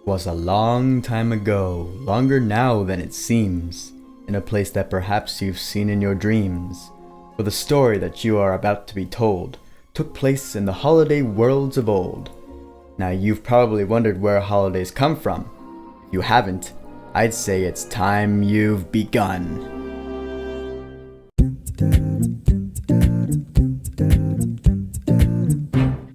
Was a long time ago, longer now than it seems, in a place that perhaps you've seen in your dreams. For the story that you are about to be told took place in the holiday worlds of old. Now you've probably wondered where holidays come from. If you haven't, I'd say it's time you've begun.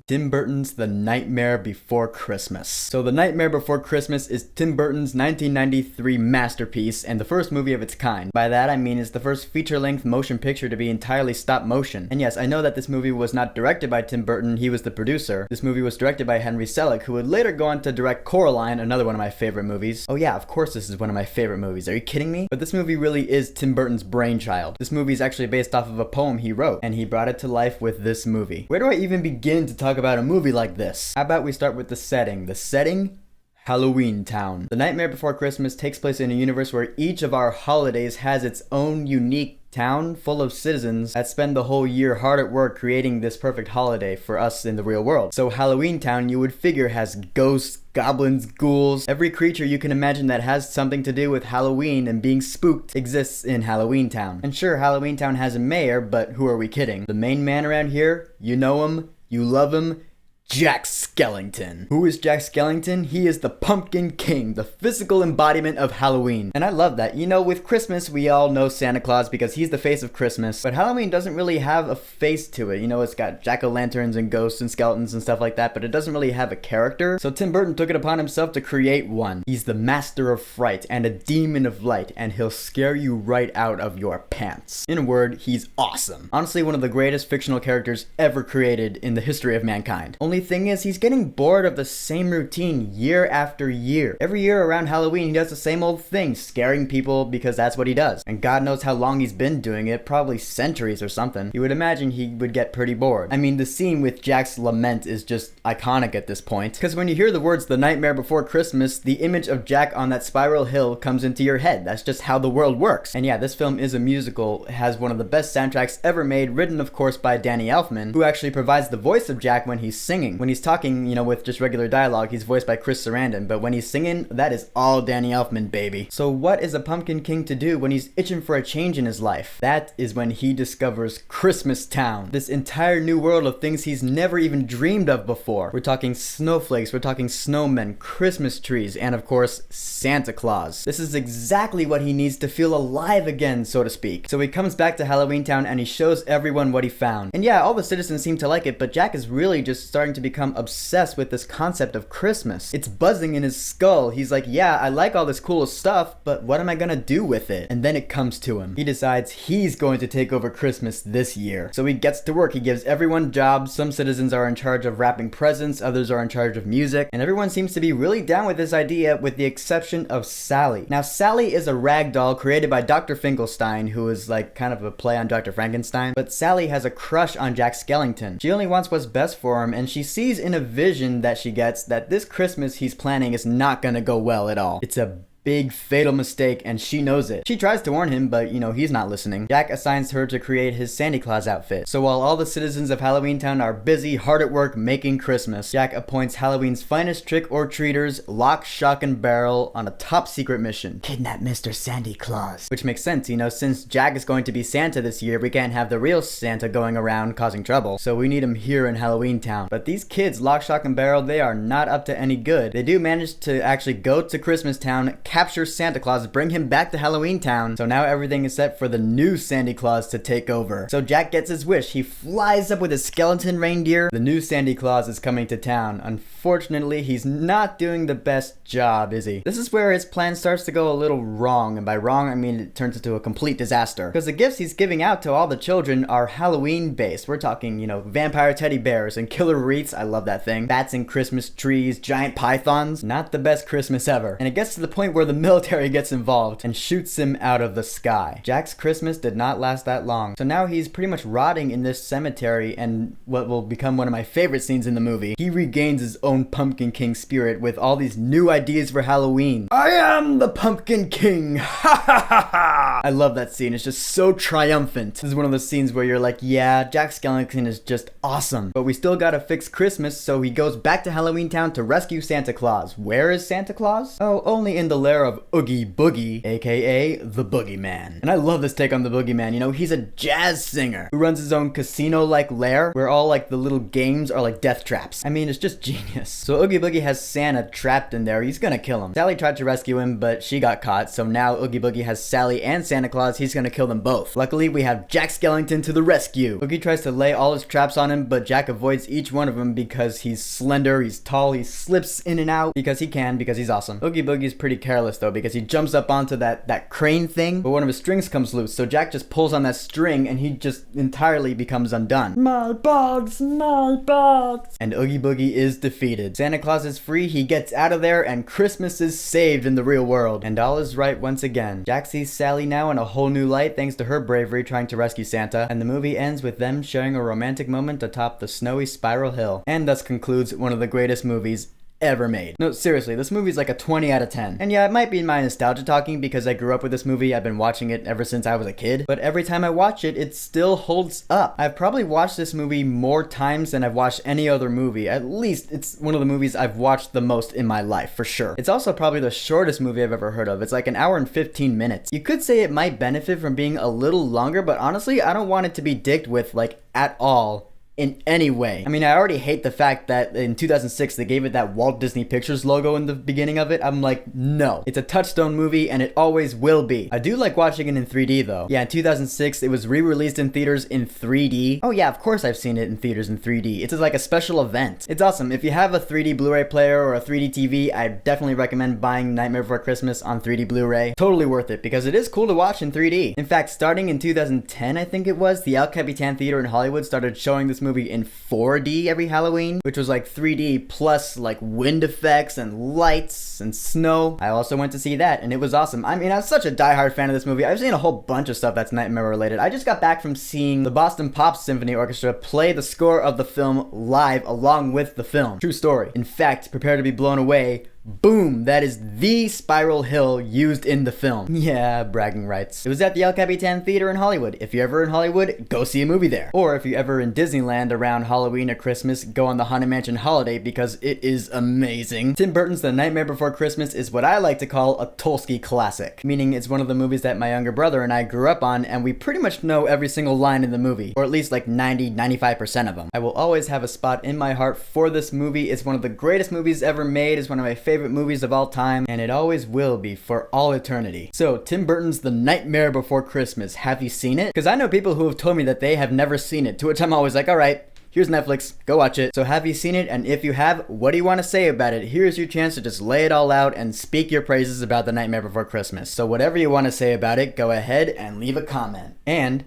Tim Burton's The Nightmare Before Christmas. So The Nightmare Before Christmas is Tim Burton's 1993 masterpiece and the first movie of its kind. By that I mean it's the first feature-length motion picture to be entirely stop motion. And yes, I know that this movie was not directed by Tim Burton, he was the producer. This movie was directed by Henry Selick, who would later go on to direct Coraline, another one of my favorite movies. Oh yeah, of course this is one of my favorite movies, are you kidding me? But this movie really is Tim Burton's brainchild. This movie is actually based off of a poem he wrote, and he brought it to life with this movie. Where do I even begin to talk about a movie like this? How about we start with the setting? The setting? Halloween Town. The Nightmare Before Christmas takes place in a universe where each of our holidays has its own unique town full of citizens that spend the whole year hard at work creating this perfect holiday for us in the real world. So Halloween Town, you would figure, has ghosts, goblins, ghouls, every creature you can imagine that has something to do with Halloween and being spooked exists in Halloween Town. And sure, Halloween Town has a mayor, but who are we kidding? The main man around here, you know him, you love him, Jack Skellington. Who is Jack Skellington? He is the Pumpkin King, the physical embodiment of Halloween. And I love that. You know, with Christmas, we all know Santa Claus because he's the face of Christmas. But Halloween doesn't really have a face to it. You know, it's got jack-o'-lanterns and ghosts and skeletons and stuff like that, but it doesn't really have a character. So Tim Burton took it upon himself to create one. He's the master of fright and a demon of light, and he'll scare you right out of your pants. In a word, he's awesome. Honestly, one of the greatest fictional characters ever created in the history of mankind. Only thing is, he's getting bored of the same routine year after year. Every year around Halloween, he does the same old thing, scaring people because that's what he does. And God knows how long he's been doing it, probably centuries or something. You would imagine he would get pretty bored. I mean, the scene with Jack's lament is just iconic at this point. Because when you hear the words "The Nightmare Before Christmas," the image of Jack on that spiral hill comes into your head. That's just how the world works. And yeah, this film is a musical. It has one of the best soundtracks ever made, written of course by Danny Elfman, who actually provides the voice of Jack when he's singing. When he's talking, you know, with just regular dialogue, he's voiced by Chris Sarandon, but when he's singing, that is all Danny Elfman, baby. So what is a Pumpkin King to do when he's itching for a change in his life? That is when he discovers Christmas Town, this entire new world of things he's never even dreamed of before. We're talking snowflakes, we're talking snowmen, Christmas trees, and of course, Santa Claus. This is exactly what he needs to feel alive again, so to speak. So he comes back to Halloween Town and he shows everyone what he found. And yeah, all the citizens seem to like it, but Jack is really just starting to become obsessed with this concept of Christmas. It's buzzing in his skull. He's like, yeah, I like all this cool stuff, but what am I gonna do with it? And then it comes to him. He decides he's going to take over Christmas this year. So he gets to work. He gives everyone jobs. Some citizens are in charge of wrapping presents, others are in charge of music, and everyone seems to be really down with this idea with the exception of Sally. Now, Sally is a rag doll created by Dr. Finkelstein, who is like kind of a play on Dr. Frankenstein, but Sally has a crush on Jack Skellington. She only wants what's best for him, and she sees in a vision that she gets that this Christmas he's planning is not gonna go well at all. It's a big fatal mistake, and she knows it. She tries to warn him, but you know, he's not listening. Jack assigns her to create his Santa Claus outfit. So while all the citizens of Halloween Town are busy, hard at work making Christmas, Jack appoints Halloween's finest trick-or-treaters, lock, shock, and barrel, on a top secret mission. Kidnap Mr. Santa Claus. Which makes sense, you know, since Jack is going to be Santa this year, we can't have the real Santa going around causing trouble. So we need him here in Halloween Town. But these kids, lock, shock, and barrel, they are not up to any good. They do manage to actually go to Christmas Town, capture Santa Claus, bring him back to Halloween Town. So now everything is set for the new Santa Claus to take over. So Jack gets his wish. He flies up with his skeleton reindeer. The new Santa Claus is coming to town. Unfortunately, he's not doing the best job, is he? This is where his plan starts to go a little wrong. And by wrong, I mean it turns into a complete disaster. Because the gifts he's giving out to all the children are Halloween based. We're talking, you know, vampire teddy bears and killer wreaths. I love that thing. Bats and Christmas trees, giant pythons. Not the best Christmas ever. And it gets to the point where before the military gets involved and shoots him out of the sky. Jack's Christmas did not last that long, so now he's pretty much rotting in this cemetery, and what will become one of my favorite scenes in the movie, he regains his own Pumpkin King spirit with all these new ideas for Halloween. I am the Pumpkin King! Ha ha ha ha! I love that scene. It's just so triumphant. This is one of those scenes where you're like, yeah, Jack Skellington is just awesome. But we still gotta fix Christmas, so he goes back to Halloween Town to rescue Santa Claus. Where is Santa Claus? Oh, only in the lair of Oogie Boogie, aka the Boogeyman. And I love this take on the Boogeyman. You know, he's a jazz singer who runs his own casino-like lair where all like the little games are like death traps. I mean, it's just genius. So Oogie Boogie has Santa trapped in there. He's gonna kill him. Sally tried to rescue him, but she got caught. So now Oogie Boogie has Sally and Santa Claus. He's gonna kill them both. Luckily, we have Jack Skellington to the rescue. Oogie tries to lay all his traps on him, but Jack avoids each one of them because he's slender, he's tall, he slips in and out because he can, because he's awesome. Oogie Boogie's pretty careless though, because he jumps up onto that crane thing, but one of his strings comes loose, so Jack just pulls on that string and he just entirely becomes undone. My bags, my bags! And Oogie Boogie is defeated. Santa Claus is free, he gets out of there, and Christmas is saved in the real world. And all is right once again. Jack sees Sally now in a whole new light thanks to her bravery trying to rescue Santa, and the movie ends with them sharing a romantic moment atop the snowy spiral hill, and thus concludes one of the greatest movies ever made. No, seriously, this movie's like a 20 out of 10. And yeah, it might be my nostalgia talking because I grew up with this movie. I've been watching it ever since I was a kid, but every time I watch it, it still holds up. I've probably watched this movie more times than I've watched any other movie. At least it's one of the movies I've watched the most in my life, for sure. It's also probably the shortest movie I've ever heard of. It's like an hour and 15 minutes. You could say it might benefit from being a little longer, but honestly, I don't want it to be dicked with, like, at all. In any way. I mean, I already hate the fact that in 2006 they gave it that Walt Disney Pictures logo in the beginning of it. I'm like, no. It's a touchstone movie and it always will be. I do like watching it in 3D though. Yeah, in 2006 it was re-released in theaters in 3D. Oh yeah, of course I've seen it in theaters in 3D. It's like a special event. It's awesome. If you have a 3D Blu-ray player or a 3D TV, I definitely recommend buying Nightmare Before Christmas on 3D Blu-ray. Totally worth it because it is cool to watch in 3D. In fact, starting in 2010, I think it was, the El Capitan Theater in Hollywood started showing this movie in 4D every Halloween, which was like 3D plus like wind effects and lights and snow. I also went to see that and it was awesome. I mean, I was such a diehard fan of this movie. I've seen a whole bunch of stuff that's Nightmare related. I just got back from seeing the Boston Pops Symphony Orchestra play the score of the film live along with the film. True story. In fact, prepare to be blown away. Boom! That is the spiral hill used in the film. Yeah, bragging rights. It was at the El Capitan Theater in Hollywood. If you're ever in Hollywood, go see a movie there. Or if you're ever in Disneyland around Halloween or Christmas, go on the Haunted Mansion holiday because it is amazing. Tim Burton's The Nightmare Before Christmas is what I like to call a Tolsky classic, meaning it's one of the movies that my younger brother and I grew up on, and we pretty much know every single line in the movie, or at least like 90-95% of them. I will always have a spot in my heart for this movie. It's one of the greatest movies ever made. It's one of my favorite movies of all time, and it always will be for all eternity. So, Tim Burton's The Nightmare Before Christmas. Have you seen it? Because I know people who have told me that they have never seen it, to which I'm always like, alright, here's Netflix, go watch it. So have you seen it? And if you have, what do you want to say about it? Here's your chance to just lay it all out and speak your praises about The Nightmare Before Christmas. So whatever you want to say about it, go ahead and leave a comment. And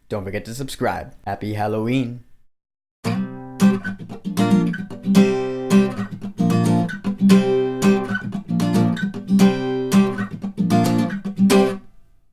don't forget to subscribe. Happy Halloween.